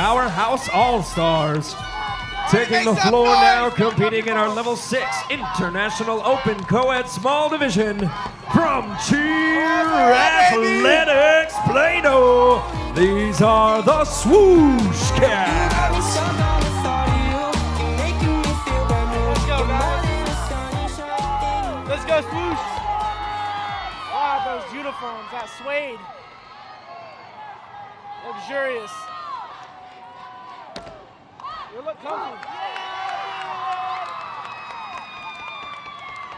Powerhouse All-Stars. Taking the floor now, competing in our Level 6 International Open Co-ed Small Division from Cheer Athletics Plano. These are the Swoosh Cats. Let's go, Swoosh! Wow, those uniforms, that suede. Luxurious. You look comfy.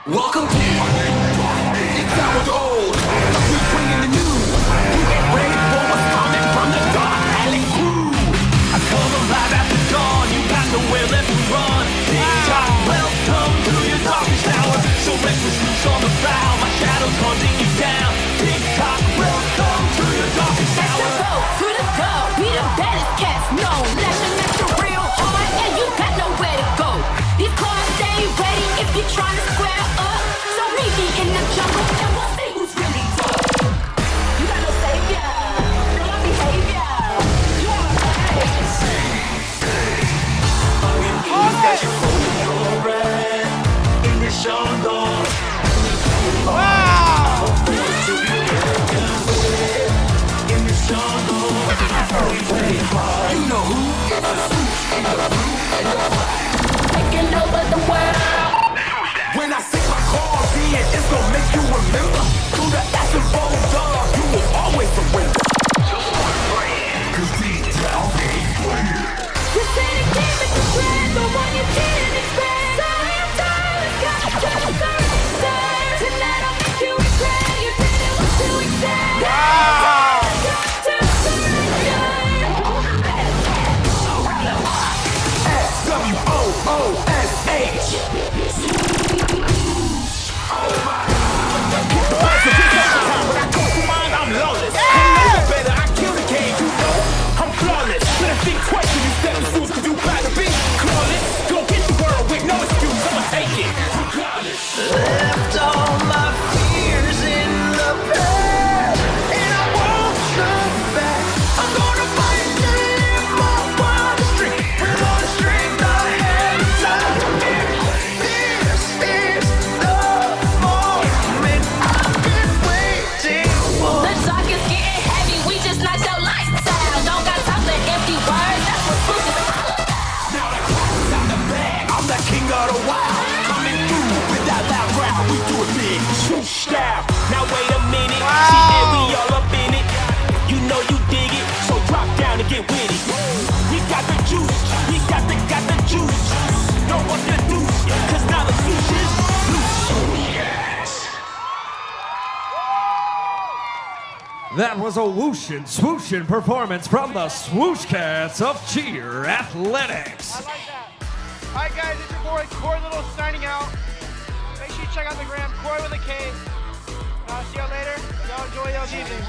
Welcome to It's Hours Old. We bringing the news. You get ready for what's coming from the Dark Alley crew. I come alive after dawn. You got nowhere left to run. Tick-tock, welcome to your darkest hour. So reckless loose on the prowl. My shadow's hunting you down. Tick-tock, welcome to your darkest hour. To the go, we the baddest cats known. Lashing at you real hard, and you got nowhere to go. These cars stay ready if you're trying to square up. So meet me in the jungle, and we'll see who's really tough. You got no savior, no behavior. You are in the jungle. Wow! In the jungle. You know who? taking over the world. When I sing my chords in, it's gonna make you remember. Through the acid roll dog, you will always surrender. Cause deep down ain't clear. You say the game is the plan, the one you didn't expect. So I'm tired, got to go. Tonight I'll make you regret. You didn't want to accept. Wow! S-W-O-O-S-H. Oh my God. When I go for mine, I'm lawless. Ain't no better, I kill the game, you know. I'm flawless. Let a big question, you step in suits, cause you proud to be clawless. Go get the world with no excuse, I'ma take it. Left all my fears in the past, and I won't look back. I'm gonna fight to live my wildest dream. With all the strength I have inside of me. This is the moment I've been waiting for. The talk is getting heavy, we just knocked your lights out. Don't got time for empty words, that's what Swoosh is all about. Now the cat's out the bag, I'm the king of the wild. Coming through with that loud growl, we do it big. Swoosh style. Now wait a minute, see that we all up in it. You know you dig it, so drop down and get with it. We got the juice, we got the juice. Know what to do, cause now the swoosh is loose. Yes. That was a whooshin', swooshin' performance from the Swoosh Cats of Cheer Athletics. I like that. Alright guys, it's your boy Corey Little signing out. Make sure you check out the gram, Corey with a K. See y'all later. Y'all enjoy y'all's evening.